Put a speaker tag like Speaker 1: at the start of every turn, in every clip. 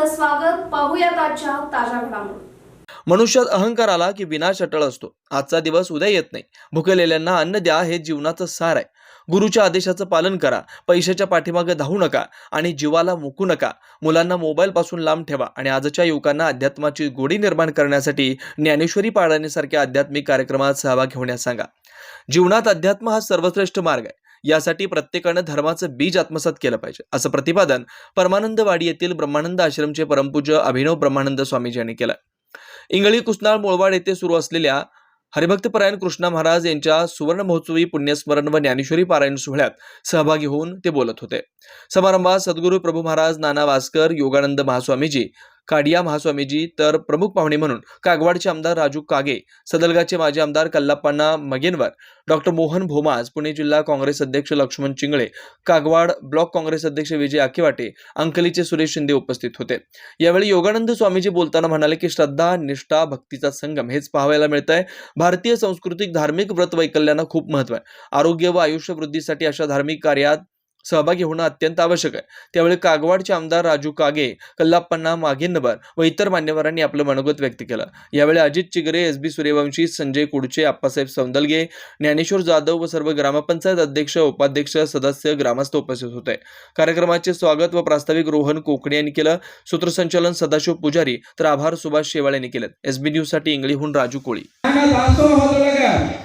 Speaker 1: आपलं स्वागत. पाहूयात आजच्या ताज्या घडामोडी.
Speaker 2: मनुष्यात अहंकार आला की विनाश अटळ असतो. आजचा दिवस उद्या येत नाही. भुकेलेल्यांना अन्न द्या हे जीवनाचं सार आहे. गुरुच्या आदेशाचं पालन करा. पैशाच्या पाठीमागे धावू नका आणि जीवाला मुकू नका. मुलांना मोबाईल पासून लांब ठेवा आणि आजच्या युवकांना अध्यात्माची गोडी निर्माण करण्यासाठी ज्ञानेश्वरी पाळणीसारख्या आध्यात्मिक कार्यक्रमात सहभागी होण्यास सांगा. जीवनात अध्यात्म हा सर्वश्रेष्ठ मार्ग आहे. यासाठी प्रत्येकानं धर्माचं बीज आत्मसात केलं पाहिजे, असं प्रतिपादन परमानंदवाडी येथील ब्रह्मानंद आश्रमचे परमपूज्य अभिनव ब्रह्मानंद स्वामीजी यांनी केलं. इंगळी कुसनाळ मोळवाड येथे सुरू असलेल्या हरिभक्तपरायण कृष्णा महाराज यांच्या सुवर्ण महोत्सवी पुण्यस्मरण व ज्ञानेश्वरी पारायण सोहळ्यात सहभागी होऊन ते बोलत होते. समारंभात सद्गुरू प्रभू महाराज, नाना वास्कर, योगानंद महास्वामीजी, काडिया महास्वामीजी तर प्रमुख पाहुणे म्हणून कागवाडचे आमदार राजू कागे, सदलगाचे माजी आमदार कल्लाप्पांना मगेनवर, डॉक्टर मोहन भोमाज, पुणे जिल्हा काँग्रेस अध्यक्ष लक्ष्मण चिंगळे, कागवाड ब्लॉक काँग्रेस अध्यक्ष विजय आकेवाटे, अंकलीचे सुरेश शिंदे उपस्थित होते. यावेळी योगानंद स्वामीजी बोलताना म्हणाले की श्रद्धा, निष्ठा, भक्तीचा संगम हेच पाहायला मिळत आहे. भारतीय सांस्कृतिक धार्मिक व्रत वैकल्यांना खूप महत्व आहे. आरोग्य व आयुष्य वृद्धीसाठी अशा धार्मिक कार्यात सहभागी होणं अत्यंत आवश्यक आहे. त्यावेळी कागवाडचे आमदार राजू कागे, कल्लाप्पांना मागेनवर व इतर मान्यवरांनी आपलं मनोगत व्यक्त केलं. यावेळी अजित चिगरे, एस.बी. सूर्यवंशी, संजय कुडचे, आप्पासाहेब सौंदलगे, ज्ञानेश्वर जाधव व सर्व ग्रामपंचायत अध्यक्ष, उपाध्यक्ष, सदस्य, ग्रामस्थ उपस्थित होते. कार्यक्रमाचे स्वागत व प्रास्ताविक रोहन कोकणे यांनी केलं. सूत्रसंचालन सदाशिव पुजारी तर आभार सुभाष शेवाळे यांनी केलं. एसबी न्यूज साठी इंगळीहून राजू कोळी.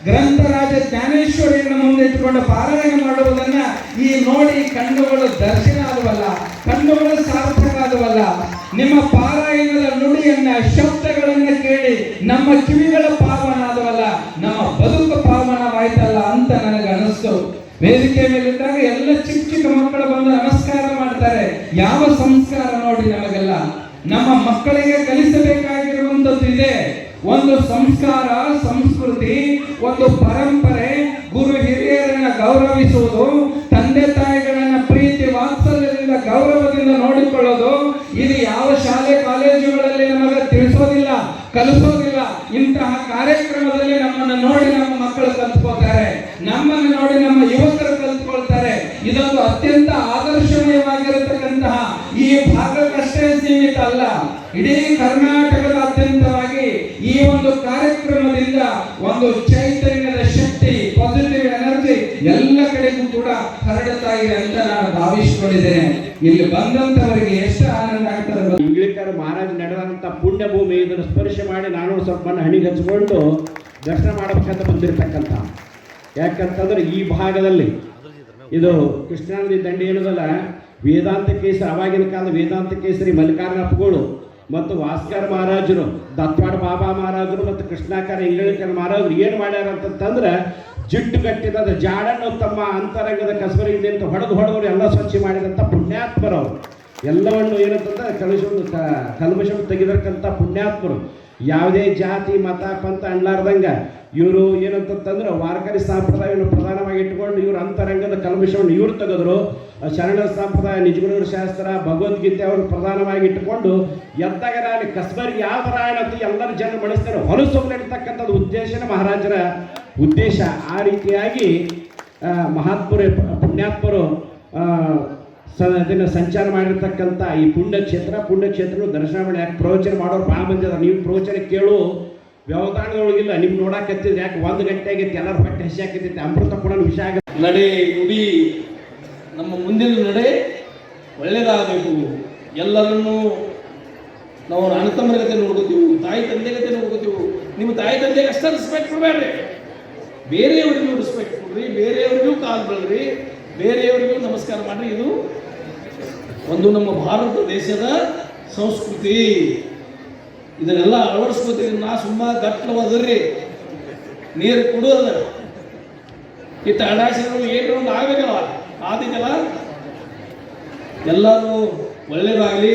Speaker 3: ಗ್ರಂಥರಾಜ ಜ್ಞಾನೇಶ್ವರಿಯನ್ನು ಮುಂದಿಟ್ಟುಕೊಂಡು ಪಾರಾಯಣ ಮಾಡುವುದನ್ನ ಈ ನೋಡಿ ಕಣ್ಣುಗಳು ದರ್ಶನ ಆದವಲ್ಲ, ಕಣ್ಣುಗಳು ಸಾರ್ಥಕ ಆದವಲ್ಲ. ನಿಮ್ಮ ಪಾರಾಯಣದ ನುಡಿಯನ್ನ, ಶಬ್ದಗಳನ್ನ ಕೇಳಿ ನಮ್ಮ ಕಿವಿಗಳ ಪಾವನ ಆದವಲ್ಲ, ನಮ್ಮ ಬದುಕು ಪಾವನವಾಯ್ತಲ್ಲ ಅಂತ ನನಗೆ ಅನಿಸ್ತು. ವೇದಿಕೆ ಮೇಲಿದ್ದಾಗ ಎಲ್ಲ ಚಿಕ್ಕ ಚಿಕ್ಕ ಮಕ್ಕಳು ಬಂದು ನಮಸ್ಕಾರ ಮಾಡ್ತಾರೆ. ಯಾವ ಸಂಸ್ಕಾರ ನೋಡಿ ನಮಗೆಲ್ಲ. ನಮ್ಮ ಮಕ್ಕಳಿಗೆ ಕಲಿಸಬೇಕಾಗಿರುವಂತದ್ದು ಇದೆ. ಒಂದು ಸಂಸ್ಕಾರ, ಸಂಸ್ಕೃತಿ, ಒಂದು ಪರಂಪರೆ, ಗುರು ಹಿರಿಯರನ್ನ ಗೌರವಿಸುವುದು, ತಂದೆ ತಾಯಿಗಳನ್ನ ಪ್ರೀತಿ ವಾತ್ಸಲ್ಯದಿಂದ ಗೌರವದಿಂದ ನೋಡಿಕೊಳ್ಳೋದು. ಇದು ಯಾವ ಶಾಲೆ ಕಾಲೇಜುಗಳಲ್ಲಿ ನಮಗೆ ತಿಳಿಸೋದಿಲ್ಲ, ಕಲಿಸೋದಿಲ್ಲ. ಇಂತಹ ಕಾರ್ಯಕ್ರಮದಲ್ಲಿ ನಮ್ಮನ್ನು ನೋಡಿ ನಮ್ಮ ಮಕ್ಕಳು ಕಲ್ತ್ಕೊಳ್ತಾರೆ, ನಮ್ಮನ್ನು ನೋಡಿ ನಮ್ಮ ಯುವಕರು ಕಲ್ತ್ಕೊಳ್ತಾರೆ. ಇದೊಂದು ಅತ್ಯಂತ ಆದರ್ಶಮಯವಾಗಿರತಕ್ಕಂತಹ ಈ ಭಾಗಕ್ಕಷ್ಟೇ ಸೀಮಿತ ಅಲ್ಲ, ಇಡೀ ಕರ್ನಾಟಕದಾದ್ಯಂತವಾಗಿ ಈ ಒಂದು ಕಾರ್ಯಕ್ರಮದಿಂದ ಒಂದು ಚೈತನ್ಯದ ಶಕ್ತಿ, ಪಾಸಿಟಿವ್ ಎನರ್ಜಿ ಎಲ್ಲ ಕಡೆಗೂ ಕೂಡ ಹರಡುತ್ತಾ ಇದೆ ಅಂತ ನಾನು ಭಾವಿಸಿಕೊಂಡಿದ್ದೇನೆ. ಇಲ್ಲಿ ಬಂದಂತವರಿಗೆ ಎಷ್ಟು ಆನಂದ ಆಗ್ತದೆ.
Speaker 4: ಇಂಗ್ಲಿಕರ ಮಹಾರಾಜ್ ನಡೆದಂತ ಪುಣ್ಯ ಭೂಮಿ, ಇದನ್ನು ಸ್ಪರ್ಶ ಮಾಡಿ ನಾನು ಸ್ವಲ್ಪ ಹಣಿಗೆ ಹಚ್ಕೊಂಡು ದರ್ಶನ ಮಾಡಬೇಕಂತ ಬಂದಿರತಕ್ಕಂಥ. ಯಾಕಂತಂದ್ರೆ ಈ ಭಾಗದಲ್ಲಿ ಇದು ಕೃಷ್ಣಾ ನದಿ ದಂಡೆ ಏನದಲ್ಲ, ವೇದಾಂತ ಕೇಸರಿ, ಅವಾಗಿನ ಕಾಲದ ವೇದಾಂತ ಕೇಸರಿ ಮಲ್ಲಿಕಾರ್ಜುನಪ್ಪಗಳು ಮತ್ತು ವಾಸ್ಕರ್ ಮಹಾರಾಜರು, ದತ್ವಾಡ ಬಾಬಾ ಮಹಾರಾಜರು ಮತ್ತು ಕೃಷ್ಣಾಕರ ಇಂಗಳಿಕರ ಮಹಾರಾಜರು ಏನು ಮಾಡ್ಯಾರ ಅಂತಂದ್ರೆ, ಜಿಡ್ಡು ಕಟ್ಟಿದ ಜಾಡನ್ನು ತಮ್ಮ ಅಂತರಂಗದ ಕಸಬರಿಗಿಂತ ಹೊಡೆದು ಎಲ್ಲ ಸ್ವಚ್ಛ ಮಾಡಿದಂಥ ಪುಣ್ಯಾತ್ಮರವರು. ಎಲ್ಲವನ್ನು ಏನಂತಂದ್ರೆ ಕಲ್ಮಶವನ್ನು ತೆಗೆದಕ್ಕಂಥ ಪುಣ್ಯಾತ್ಮರು. ಯಾವುದೇ ಜಾತಿ ಮತ ಪಂಥ ಅಣ್ಣಾರ್ದಂಗ ಇವರು ಏನಂತಂದ್ರೆ ವಾರಕರಿ ಸಂಪ್ರದಾಯವನ್ನು ಪ್ರಧಾನವಾಗಿ ಇಟ್ಟುಕೊಂಡು ಇವರು ಅಂತರಂಗದ ಕಲ್ಮಶವನ್ನು ಇವರು ತೆಗೆದ್ರು. ಶರಣ ಸಂಪ್ರದಾಯ, ನಿಜಗುಣಗಳ ಶಾಸ್ತ್ರ, ಭಗವದ್ಗೀತೆ ಅವರು ಪ್ರಧಾನವಾಗಿ ಇಟ್ಟುಕೊಂಡು ಎದ್ದಾಗ ನಾನು ಕಸ್ಬರಿಗೆ ಯಾವ ರಾಯಣ ಅಂತ ಎಲ್ಲರ ಜನ ಮನಸ್ಸಿನ ಹೊಲಸು ನಡೀತಕ್ಕಂಥದ್ದು ಉದ್ದೇಶನ ಮಹಾರಾಜರ ಉದ್ದೇಶ. ಆ ರೀತಿಯಾಗಿ ಮಹಾತ್ಮರು, ಪುಣ್ಯಾತ್ಮರು ಅದನ್ನು ಸಂಚಾರ ಮಾಡಿರ್ತಕ್ಕಂಥ ಈ ಪುಣ್ಯಕ್ಷೇತ್ರ ದರ್ಶನ ಮಾಡಿ. ಯಾಕೆ ಪ್ರವಚನ ಮಾಡೋರು ಭಾಳ ಮಂದಿ ಅದ. ನೀವು ಪ್ರವಚನ ಕೇಳು ವ್ಯವಧಾನದೊಳಗಿಲ್ಲ. ನಿಮ್ಗೆ ನೋಡಾಕತ್ತಿದ್ರೆ ಯಾಕೆ 1 ಗಂಟೆ ಆಗೈತಿ, ಎಲ್ಲರ ಹೊಟ್ಟೆ ಹಸಿ ಆಕೈತಿ, ಅಮೃತ ಕೂಡ ವಿಷಯ ಆಗ.
Speaker 5: ನಡೆ ನುಡಿ, ನಮ್ಮ ಮುಂದಿನ ನಡೆ ಒಳ್ಳೆಯದಾಗಬೇಕು. ಎಲ್ಲರನ್ನೂ ನಾವು ಅಣ್ಣತಮ್ಮನ ಗತೆ ನೋಡ್ಕೋತೀವಿ, ತಾಯಿ ತಂದೆ ಗತೆ ನೋಡ್ಕೋತೀವಿ. ನಿಮ್ಮ ತಾಯಿ ತಂದೆಗೆ ಅಷ್ಟೇ ರೆಸ್ಪೆಕ್ಟ್ ಕೊಡಬೇಡ್ರಿ, ಬೇರೆಯವರಿಗೂ ರೆಸ್ಪೆಕ್ಟ್ ಕೊಡ್ರಿ, ಬೇರೆಯವರಿಗೂ ಕಾಲು ಬೆಳ್ರಿ, ಬೇರೆಯವರಿಗೂ ನಮಸ್ಕಾರ ಮಾಡ್ರಿ. ಇದು ಒಂದು ನಮ್ಮ ಭಾರತ ದೇಶದ ಸಂಸ್ಕೃತಿ. ಇದನ್ನೆಲ್ಲ ಅಳವಡಿಸ್ಕೋತೀವಿ. ನಾ ಸುಮ್ಮ ಗಟ್ಟಲವಾದ್ರಿ ನೀರು ಕುಡಿಯೋದ ಇಟ್ಟು ಅಡಾಸಿದ್ರು ಏನು ಒಂದು ಆಗಬೇಕಲ್ಲ, ಆದಿಕಲ್ಲ. ಎಲ್ಲರೂ ಒಳ್ಳೆಯದಾಗಲಿ.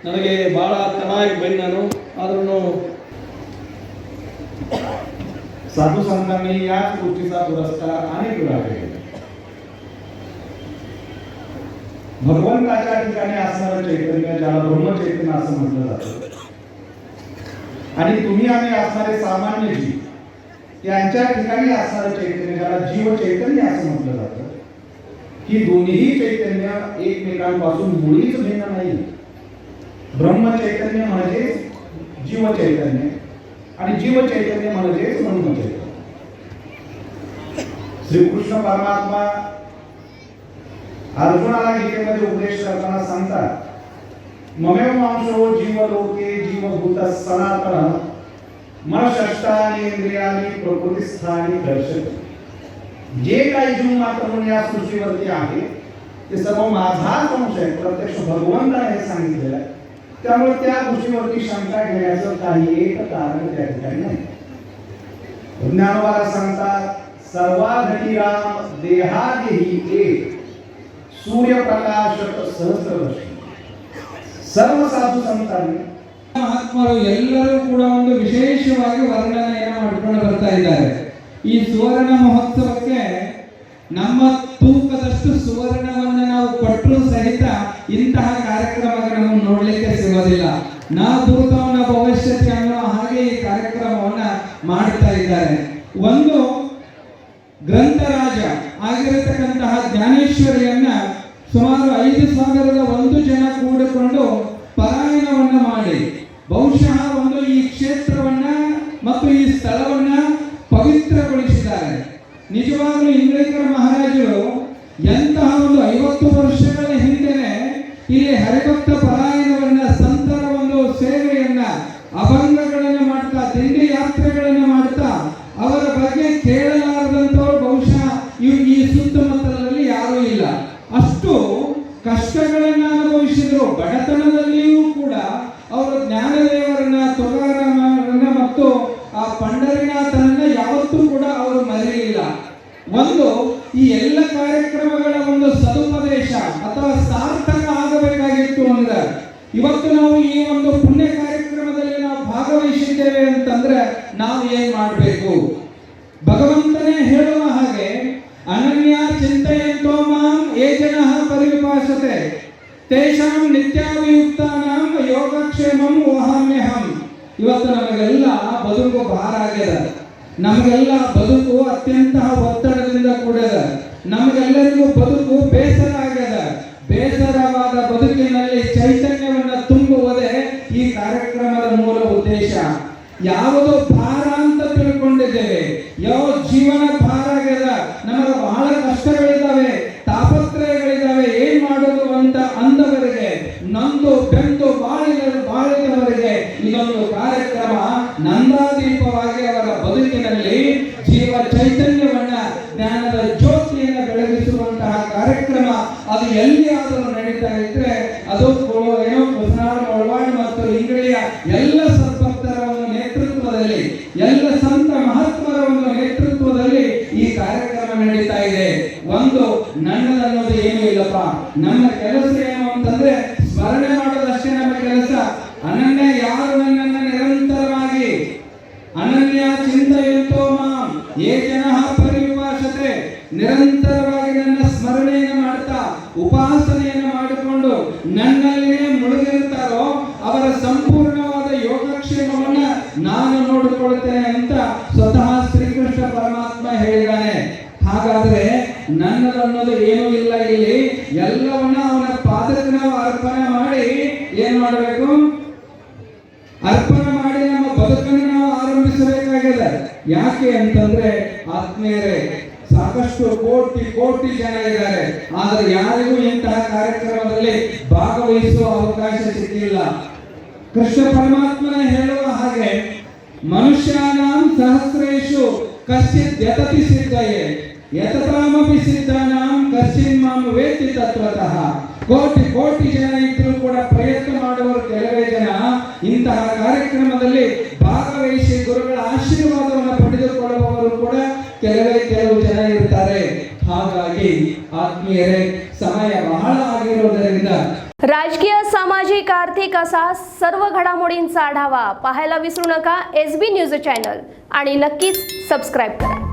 Speaker 5: ನನಗೆ ಭಾಳ ಚೆನ್ನಾಗಿ ಬನ್ನಿ. ನಾನು ಆದ್ರೂ
Speaker 6: साधू संतांनी याच गोष्टीचा पुरस्कार अनेक वेळा केला. भगवंताच्या ठिकाणी असणारं चैतन्य, ज्याला ब्रह्मचैतन्य असं म्हटलं जातं, आणि तुम्ही आम्ही असणारे सामान्य जीव, यांच्या ठिकाणी असणारं चैतन्य, ज्याला जीव चैतन्य असं म्हटलं जातं, ही दोन्ही चैतन्य एकमेकांपासून मुळीच भिन्न नाही. ब्रह्म चैतन्य म्हणजेच जीव चैतन्य आणि जीव चैतन्य म्हणजेच ब्रह्म चैतन्य. श्रीकृष्ण परमात्मा अर्जुनाला गीतेमध्ये उपदेश करताना सांगतात, ममेव मांसो जीवलोके जीवभूत सनातन मनषष्टानि इंद्रियानि प्रकृतिस्थानी दर्शक. जे काही जीव मात्र म्हणून या सृष्टीवरती आहे ते सर्व माझाच अंश आहे, प्रत्यक्ष भगवंताने हे सांगितलेलं आहे. त्यामुळे त्या गोष्टीवरती शंका घेण्याचं काही एक कारण त्या ठिकाणी नाही. ज्ञानोबाला सांगतात, सर्वाघटी राम देहादेही एक सूर्यप्रकाशक सहस्रदर्शी. सर्व साधु संतांनी
Speaker 3: ಮಹಾತ್ಮರು ಎಲ್ಲರೂ ಕೂಡ ಒಂದು ವಿಶೇಷವಾಗಿ ವರ್ಣನೆಯನ್ನು ಮಾಡಿಕೊಂಡು ಬರ್ತಾ ಇದ್ದಾರೆ. ಈ ಸುವರ್ಣ ಮಹೋತ್ಸವಕ್ಕೆ ನಮ್ಮ ತೂಕದಷ್ಟು ಸುವರ್ಣವನ್ನು ನಾವು ಕೊಟ್ಟರೂ ಸಹಿತ ಇಂತಹ ಕಾರ್ಯಕ್ರಮಗಳನ್ನು ನೋಡಲಿಕ್ಕೆ ಸಿಗೋದಿಲ್ಲ. ನಾ ಭೂತವನ ಭವಿಷ್ಯಕ್ಕೆ ಅನ್ನೋ ಹಾಗೆ ಈ ಕಾರ್ಯಕ್ರಮವನ್ನ ಮಾಡ್ತಾ ಇದ್ದಾರೆ. ಒಂದು ಗ್ರಂಥರಾಜ ಆಗಿರತಕ್ಕಂತಹ ಜ್ಞಾನೇಶ್ವರಿಯನ್ನ ಸುಮಾರು 5,001 ಜನ ಕೂಡಿಕೊಂಡು ಪಾರಾಯಣವನ್ನ ಮಾಡಿ ಬಹುಶಃ ಒಂದು ಈ ಕ್ಷೇತ್ರವನ್ನ ಮತ್ತು ಈ ಸ್ಥಳವನ್ನ ಪವಿತ್ರಗೊಳಿಸಿದ್ದಾರೆ. ನಿಜವಾಗಲೂ ಇಂಗ್ಲೇಕರ ಮಹಾರಾಜರು ಎಂತಹ ಒಂದು 50 ವರ್ಷಗಳ ಹಿಂದೆನೆ ಇಲ್ಲಿ ಹರಿಭಕ್ತ ಪಾರಾಯಣವನ್ನ, ಸಂತರ ಒಂದು ಸೇವೆಯನ್ನ, ಅಭಂಗಗಳನ್ನು ಮಾಡ್ತಾ, ದಿಂಡಿ ಯಾತ್ರೆಗಳನ್ನು ಮಾಡ್ತಾ ಅವರ ಬಗ್ಗೆ ಕೇಳಲಾರದಂತವರು ಬಹುಶಃ ಈ ಸುತ್ತಮುತ್ತಲಲ್ಲಿ ಯಾರೂ ಇಲ್ಲ. ಅಷ್ಟು ಕಷ್ಟಗಳನ್ನು ಅನುಭವಿಸಿದ್ರು. ಬಡತನದಲ್ಲಿಯೂ ಕೂಡ ಅವರು ಜ್ಞಾನದೇವರನ್ನ, ತುಕಾರಾಮರನ್ನ ಮತ್ತು ಆ ಪಂಡರಿನಾಥನನ್ನ ಯಾವತ್ತೂ ಕೂಡ ಅವರು ಮರೆಯಲಿಲ್ಲ. ಒಂದು ಈ ಎಲ್ಲ ಕಾರ್ಯಕ್ರಮಗಳ ಒಂದು ಸದುಪದೇಶ ಅಥವಾ ಸಾರ್ಥಕ ಆಗಬೇಕಾಗಿತ್ತು ಅಂದ್ರೆ ಇವತ್ತು ನಾವು ಈ ಒಂದು ಪುಣ್ಯ ಕಾರ್ಯಕ್ರಮದಲ್ಲಿ ನಾವು ಭಾಗವಹಿಸಿದ್ದೇವೆ ಅಂತಂದ್ರೆ ನಾವು ಏನ್ ಮಾಡಬೇಕು? ಭಗವಂತನೇ ಹೇಳುವ ಹಾಗೆ, ಅನನ್ಯ ಚಿಂತೆಯಂತೋ ಮಾಂ ಯೇ ಜನಃ ಪರಿವಿಪಾಸತೆ ತೇಷಾಂ ನಿತ್ಯಾಭಿಯುಕ್ತಾನಾಂ ಯೋಗಕ್ಷೇಮಂ ವಹಾಮ್ಯಹಂ. ಇವತ್ತು ನಮಗೆಲ್ಲ ಬದುಕು ಭಾರ ಆಗ್ಯದ. ನಮಗೆಲ್ಲ ಬದುಕು ಅತ್ಯಂತ ಒತ್ತಡದಿಂದ ಕೂಡಿದ. ನಮಗೆಲ್ಲರಿಗೂ ಬದುಕು ಬೇಸರ ಆಗ್ಯದ. ಬೇಸರವಾದ ಬದುಕಿನಲ್ಲಿ ಚೈತನ್ಯವನ್ನು ತುಂಬುವುದೇ ಈ ಕಾರ್ಯಕ್ರಮದ ಮೂಲ ಉದ್ದೇಶ. ಯಾವುದೋ ಭಾರ ಅಂತ ತಿಳ್ಕೊಂಡಿದ್ದೇವೆ, ಯಾವ ಜೀವನ ಭಾರ ಆಗ್ಯದ, ನಮಗೆ ಬಹಳ ಕಷ್ಟಗಳಿದ್ದಾವೆ, ತಾಪತ್ರಯಗಳಿದ್ದಾವೆ, ಏನ್ ಮಾಡೋದು ಅಂತ ಅಂದವರಿಗೆ, ನೊಂದು ಬೆಂದು ಬಾಳಿದವರಿಗೆ ಇದೊಂದು ಕಾರ್ಯಕ್ರಮ ನಂದಾದೀಪವಾಗಿ ಅವರ ಬದುಕಿನಲ್ಲಿ ಜೀವ ಚೈತನ್ಯವನ್ನ, ಜ್ಞಾನದ ಜ್ಯೋತಿಯನ್ನು ಬೆಳಗಿಸುವಂತಹ ಕಾರ್ಯಕ್ರಮ. ಅದು ಎಲ್ಲಿಯಾದರೂ ನಡೀತಾ ಇದ್ರೆ ಅದು ಏನೋ ಕುಸನಾಡು, ಒಳವಾಡು ಮತ್ತು ಇಂಗಳಿಯ ಎಲ್ಲ ಸದ್ಭಕ್ತರ ಒಂದು ನೇತೃತ್ವದಲ್ಲಿ, ಎಲ್ಲ ಸಂತ ಮಹಾತ್ಮರ ಒಂದು ನೇತೃತ್ವದಲ್ಲಿ ಈ ಕಾರ್ಯಕ್ರಮ ನಡೀತಾ ಇದೆ. ಒಂದು ನನ್ನದನ್ನೋದು ಏನೂ ಇಲ್ಲಪ್ಪ. ನಮ್ಮ ಕೆಲಸ ಏನು ಅಂತಂದ್ರೆ ಸ್ಮರಣೆ ಮಾಡೋದಷ್ಟೇ ನಮ್ಮ ಕೆಲಸ. ಅನನ್ಯ ಯಾರು ನನ್ನನ್ನ ನಿರಂತರವಾಗಿ ಅನನ್ಯ ಚಿಂತೆಯಂತೋ ಮಾಂ ಯೇ ಜನಃ ಪರಿವಿಪಾಸತೆ, ನಿರಂತರವಾಗಿ ನನ್ನ ಸ್ಮರಣೆಯನ್ನು ಮಾಡ್ತಾ ಉಪಾಸನೆಯನ್ನು ಮಾಡಿಕೊಂಡು ನನ್ನಲ್ಲಿಯೇ ಮುಳುಗಿರುತ್ತಾರೋ ಅವರ ಸಂಪೂರ್ಣವಾದ ಯೋಗಕ್ಷೇಮವನ್ನ ನಾನು ನೋಡಿಕೊಳ್ಳುತ್ತೇನೆ ಅಂತ ಸ್ವತಃ ಶ್ರೀಕೃಷ್ಣ ಪರಮಾತ್ಮ ಹೇಳಿದ್ದಾನೆ. ಹಾಗಾದ್ರೆ ನನ್ನದನ್ನೋದು ಏನೂ ಇಲ್ಲ. ಇಲ್ಲಿ ಎಲ್ಲವನ್ನ ಅವನ ಪಾದಕ್ಕೆ ನಾವು ಅರ್ಪಣೆ ಮಾಡಿ ಏನ್ ಮಾಡಬೇಕು? ಅರ್ಪಣೆ ಮಾಡಿ ನಮ್ಮ ಬದುಕನ್ನು ನಾವು ಆರಂಭಿಸಬೇಕಾಗಿದೆ. ಯಾಕೆ ಅಂತಂದ್ರೆ ಆತ್ಮೀಯರೇ, ಸಾಕಷ್ಟು ಕೋಟಿ ಜನ ಇದ್ದಾರೆ, ಆದ್ರೆ ಯಾರಿಗೂ ಇಂತಹ ಕಾರ್ಯಕ್ರಮದಲ್ಲಿ ಭಾಗವಹಿಸುವ ಅವಕಾಶ ಸಿಕ್ಕಿಲ್ಲ. ಕೃಷ್ಣ ಪರಮಾತ್ಮನ ಹೇಳುವ ಹಾಗೆ, ಮನುಷ್ಯಾನಾಂ ಸಹಸ್ರೇಷು ಕಶ್ಚಿತ್ ಯತತಿ ಸಿದ್ಧಯೇ ಯತತಾಮಪಿ ಸಿದ್ಧಾನಾಂ ಕಶ್ಚಿನ್ ಮಾಂ ವೇತ್ತಿ ತತ್ವತಃ. ಕೋಟಿ ಜನ ಇದ್ರೂ ಕೂಡ ಪ್ರಯತ್ನ ಮಾಡುವವರು ಕೆಲವೇ ಜನ ಇಂತಹ ಕಾರ್ಯಕ್ರಮದಲ್ಲಿ ಭಾಗವಹಿಸಿ ಗುರುಗಳ ಆಶೀರ್ವಾದವನ್ನು ಪಡೆದುಕೊಳ್ಳುವವರು ಕೂಡ ಕೆಲವು ಜನ ಇರ್ತಾರೆ. ಹಾಗಾಗಿ ಆತ್ಮೀಯರೇ, ಸಮಯ ಬಹಳ ಆಗಿರುವುದರಿಂದ
Speaker 1: राजकीय, सामाजिक, आर्थिक असा सर्व घडामोडींचा आढावा पाहायला विसरू नका SB न्यूज चॅनल आणि नक्कीच सबस्क्राईब करा.